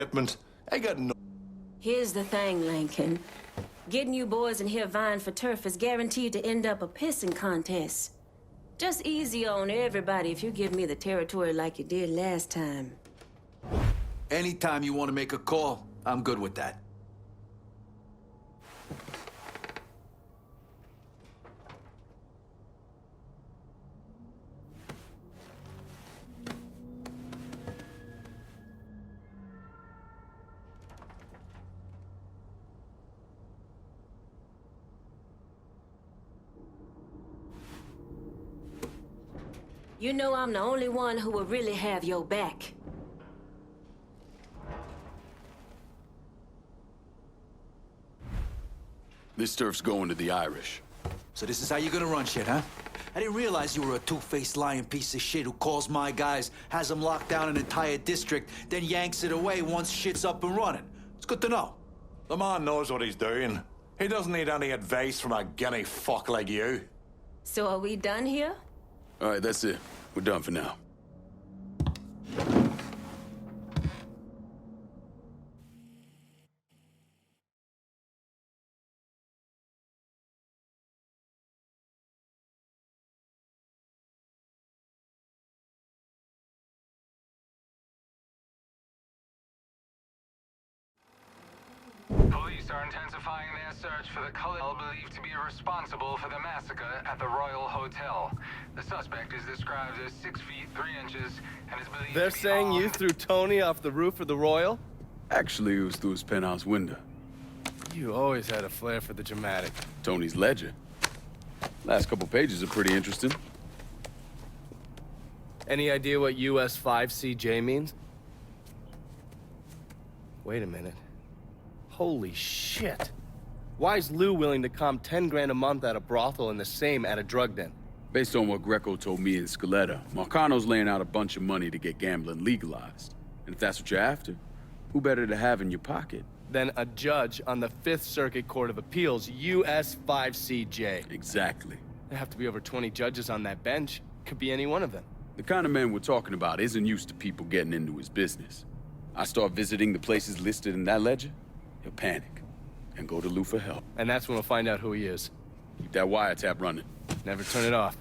Edmund, I got no... Here's the thing, Lincoln. Getting you boys in here vying for turf is guaranteed to end up a pissing contest. Just easy on everybody if you give me the territory like you did last time. Anytime you want to make a call, I'm good with that. You know I'm the only one who will really have your back. This turf's going to the Irish. So this is how you're gonna run shit, huh? I didn't realize you were a two-faced lying piece of shit who calls my guys, has them lock down an entire district, then yanks it away once shit's up and running. It's good to know. The man knows what he's doing. He doesn't need any advice from a guinea fuck like you. So are we done here? All right, that's it. We're done for now. Police are intensifying their search for the culprit believed to be responsible for the massacre at the Royal Hotel. The suspect is described as 6 feet 3 inches and is believed They're to be saying you armed. threw Tony off the roof of the Royal? Actually, it was through his penthouse window. You always had a flair for the dramatic. Tony's ledger. Last couple pages are pretty interesting. Any idea what US 5CJ means? Wait a minute. Holy shit. Why is Lou willing to comp 10 grand a month at a brothel and the same at a drug den? Based on what Greco told me in Scaletta, Marcano's laying out a bunch of money to get gambling legalized. And if that's what you're after, who better to have in your pocket? Then a judge on the Fifth Circuit Court of Appeals, US 5CJ. Exactly. There have to be over 20 judges on that bench. Could be any one of them. The kind of man we're talking about isn't used to people getting into his business. I start visiting the places listed in that ledger, he'll panic and go to Lou for help. And that's when we'll find out who he is. Keep that wiretap running. Never turn it off.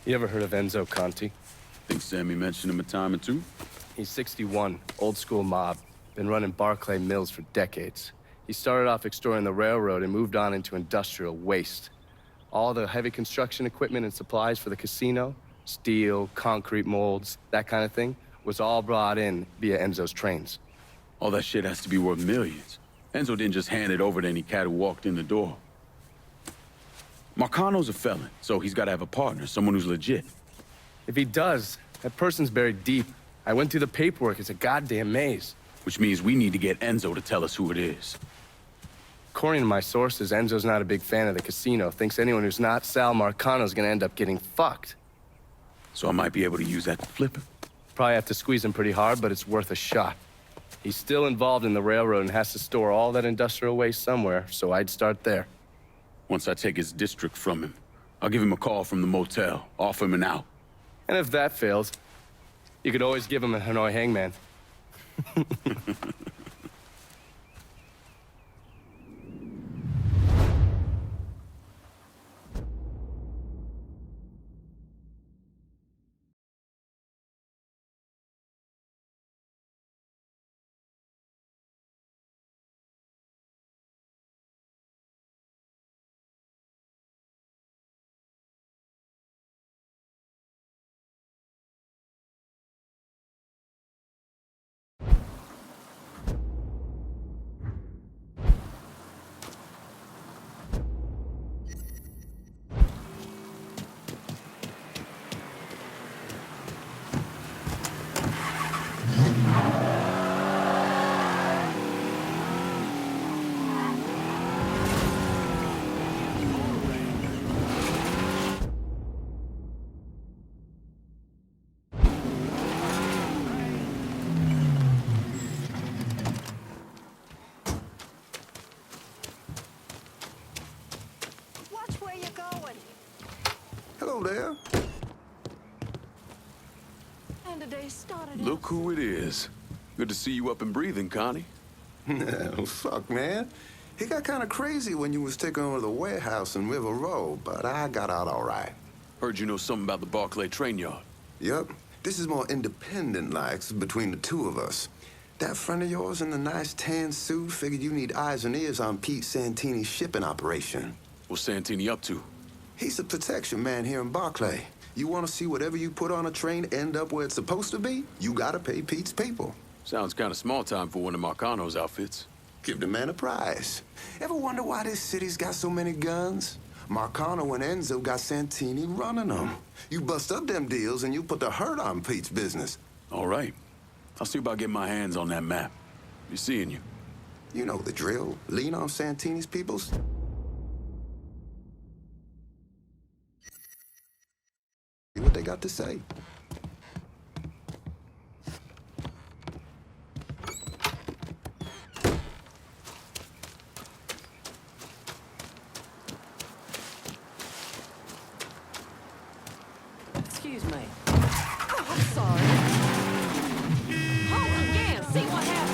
You ever heard of Enzo Conti? Think Sammy mentioned him a time or two? He's 61, old school mob. Been running Barclay Mills for decades. He started off extorting the railroad and moved on into industrial waste. All the heavy construction equipment and supplies for the casino, steel, concrete molds, that kind of thing, was all brought in via Enzo's trains. All that shit has to be worth millions. Enzo didn't just hand it over to any cat who walked in the door. Marcano's a felon, so he's gotta have a partner, someone who's legit. If he does, that person's buried deep. I went through the paperwork, it's a goddamn maze. Which means we need to get Enzo to tell us who it is. According to my sources, Enzo's not a big fan of the casino, thinks anyone who's not Sal Marcano's gonna end up getting fucked. So I might be able to use that to flip him. Probably have to squeeze him pretty hard, but it's worth a shot. He's still involved in the railroad and has to store all that industrial waste somewhere, so I'd start there. Once I take his district from him, I'll give him a call from the motel, offer him an out. And if that fails, you could always give him a Hanoi hangman. Watch where you're going. Hello there. And the day started. Look who it is. Good to see you up and breathing, Connie. Fuck, man. He got kind of crazy when you was taking over the warehouse in River Road, but I got out all right. Heard you know something about the Barclay train yard. Yup. This is more independent-like between the two of us. That friend of yours in the nice tan suit figured you need eyes and ears on Pete Santini's shipping operation. What's Santini up to? He's the protection man here in Barclay. You want to see whatever you put on a train end up where it's supposed to be? You gotta pay Pete's people. Sounds kind of small time for one of Marcano's outfits. Give the man a prize. Ever wonder why this city's got so many guns? Marcano and Enzo got Santini running them. You bust up them deals and you put the hurt on Pete's business. All right. I'll see about getting my hands on that map. Be seeing you. You know the drill. Lean on Santini's peoples. See what they got to say. Excuse me. Oh, I'm sorry. Hold again. See what happens.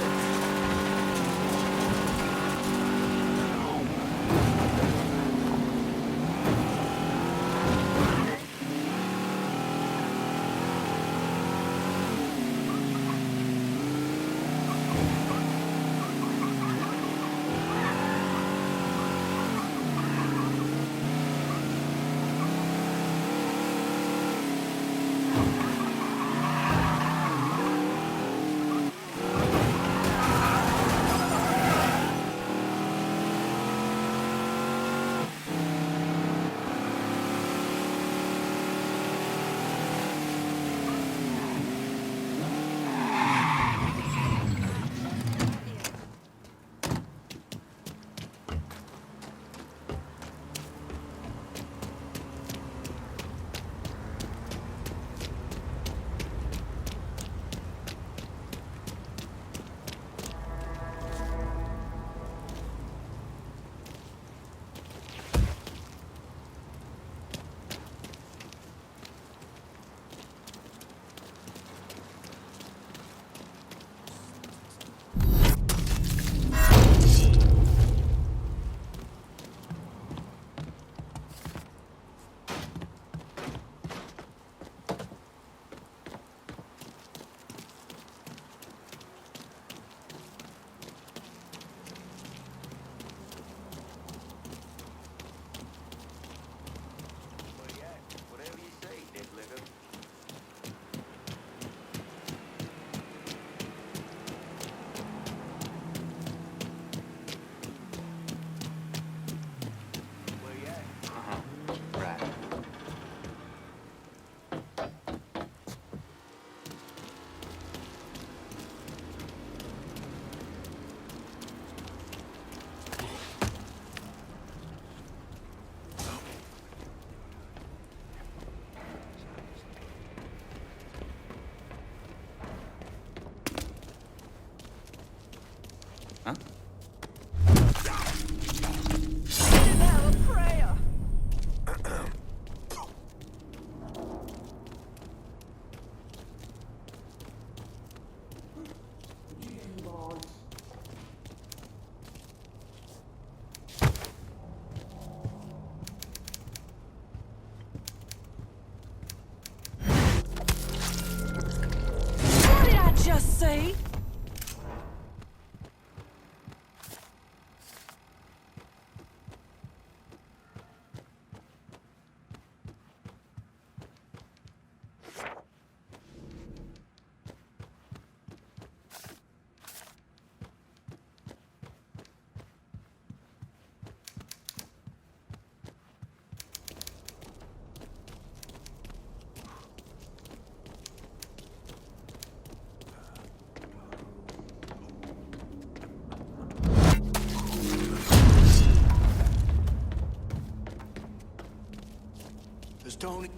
Tony.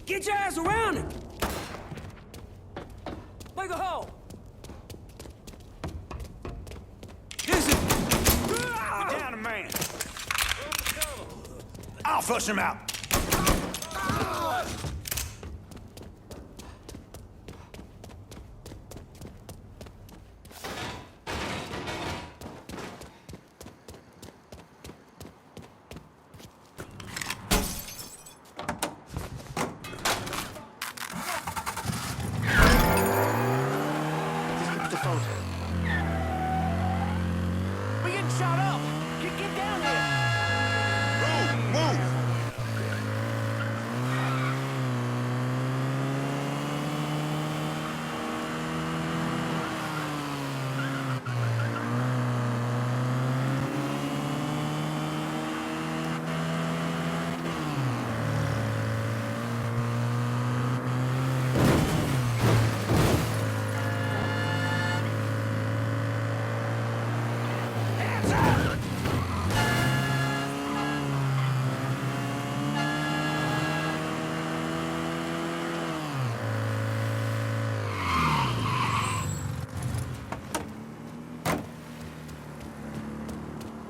Get your ass around it! Make a hole! This is... Get down, man. I'll flush him out. We're getting shot up! Get down here! Move!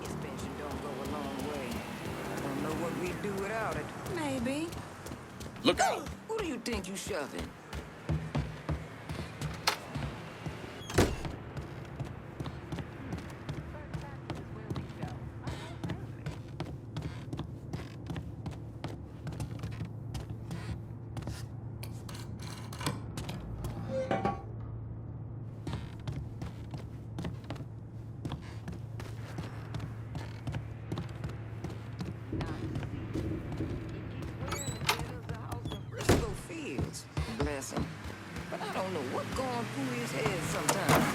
Expansion don't go a long way. I don't know what we'd do without it. Maybe. Look out! Who do you think you shoving? Bless him. But I don't know what's going through his head sometimes.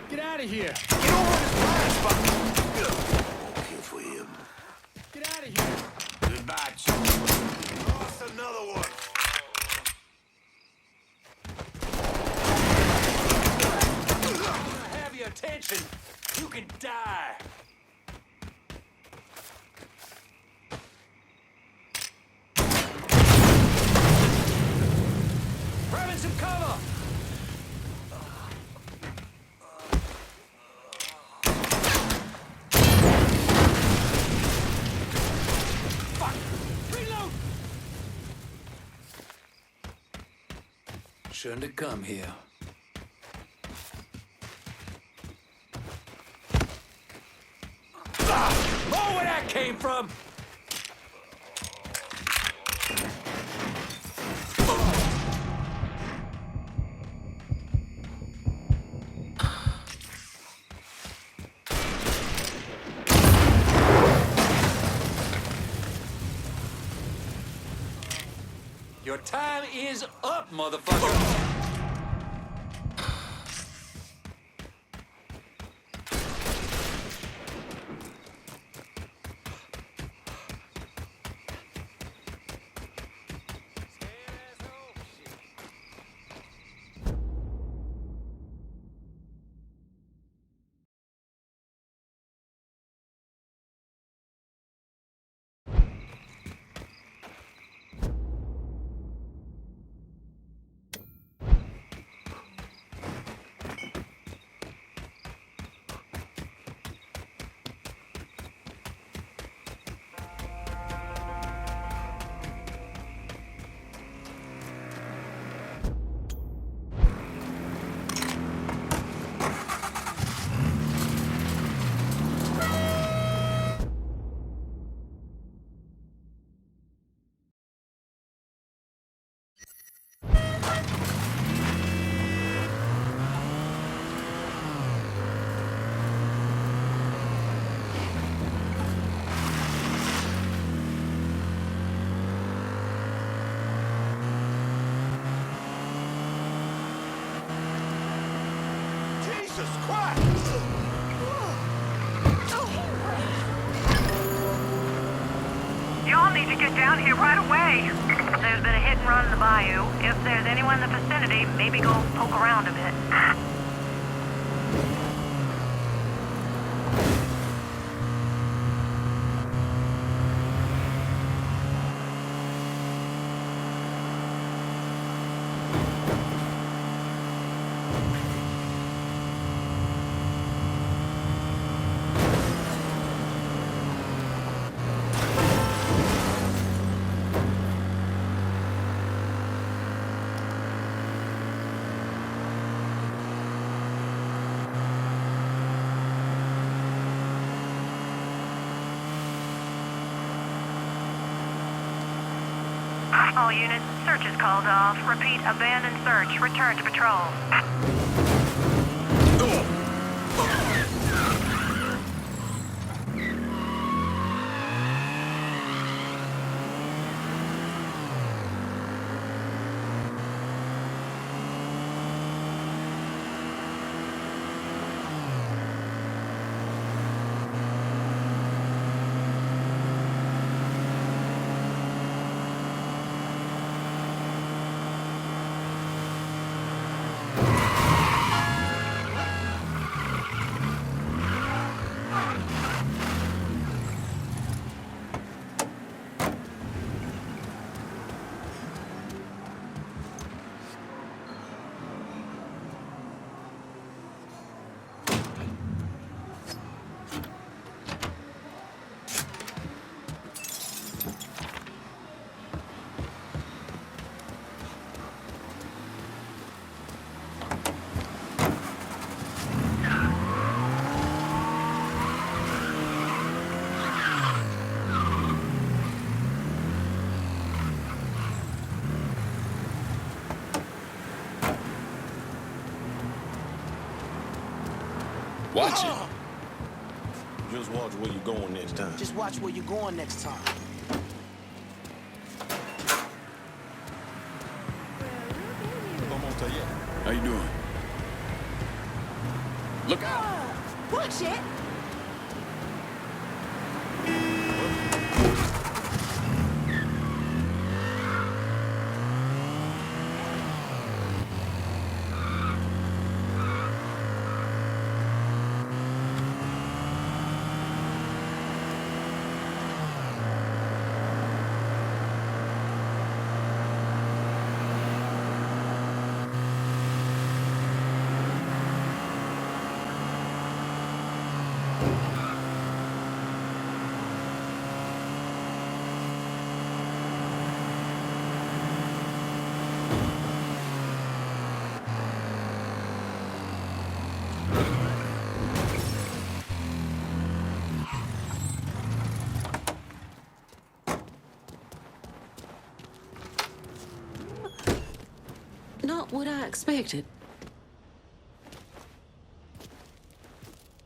Get out of here! Get over his flash, fucker! Okay for him. Get out of here! Goodbye, Chuck. Lost another one. Have your attention. You can die. Grabbing some cover. Fuck. Reload. Shouldn't have come here. Oh, where that came from! Your time is up, motherfucker! Jesus Christ! Y'all need to get down here right away. There's been a hit and run in the bayou. If there's anyone in the vicinity, maybe go poke around a bit. All units, search is called off. Repeat, abandoned search. Return to patrol. Watch it. Just watch where you're going next time. Just watch where you're going next time. How you doing? Look out! Watch it! Not what I expected.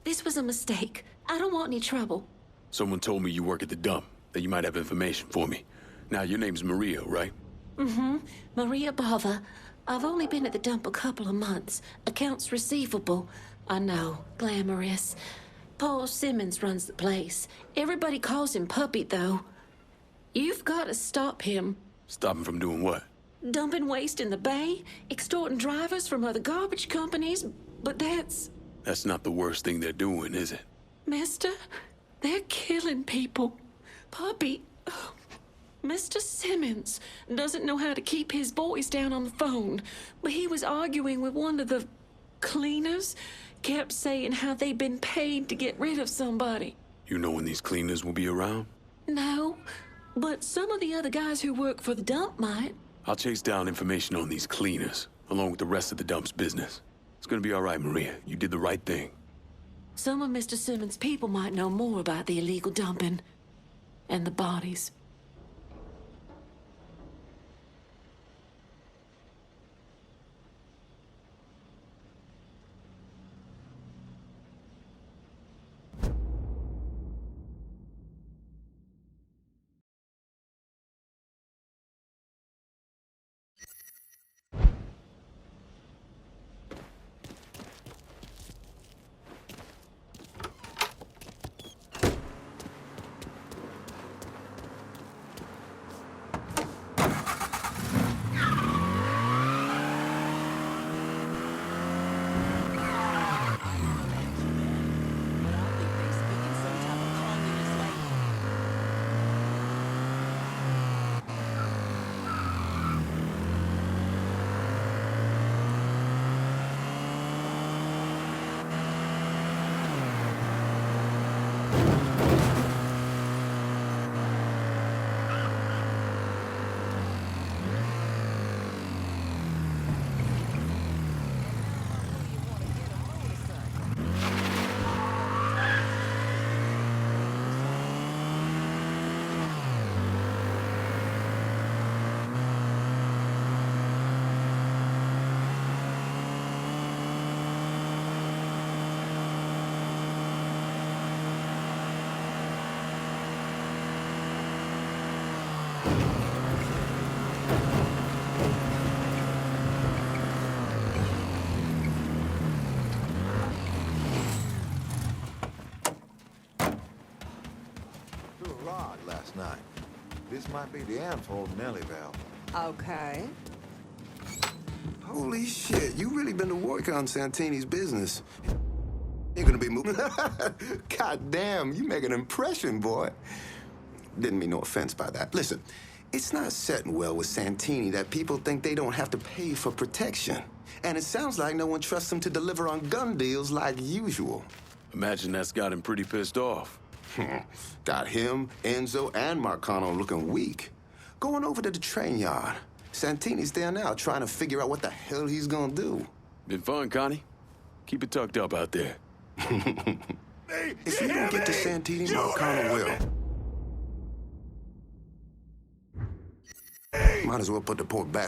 This was a mistake. I don't want any trouble. Someone told me you work at the dump, that you might have information for me. Now, your name's Maria, right? Mm-hmm. Maria Bava. I've only been at the dump a couple of months. Accounts receivable. I know. Glamorous. Paul Simmons runs the place. Everybody calls him Puppy, though. You've got to stop him. Stop him from doing what? Dumping waste in the bay, extorting drivers from other garbage companies, but that's... That's not the worst thing they're doing, is it? Mister, they're killing people. Puppy, Mr. Simmons doesn't know how to keep his voice down on the phone, but he was arguing with one of the cleaners, kept saying how they'd been paid to get rid of somebody. You know when these cleaners will be around? No, but some of the other guys who work for the dump might. I'll chase down information on these cleaners, along with the rest of the dump's business. It's gonna be all right, Maria. You did the right thing. Some of Mr. Simmons' people might know more about the illegal dumping and the bodies. Last night. This might be the amp holding Nellie valve. Okay. Holy shit, you really been to work on Santini's business. You're gonna be moving. God damn, you make an impression, boy. Didn't mean no offense by that. Listen, it's not setting well with Santini that people think they don't have to pay for protection. And it sounds like no one trusts him to deliver on gun deals like usual. Imagine that's got him pretty pissed off. Got him, Enzo, and Marcano looking weak. Going over to the train yard. Santini's there now trying to figure out what the hell he's gonna do. Been fun, Connie. Keep it tucked up out there. If you don't get to Santini, Marcano will. Might as well put the port back.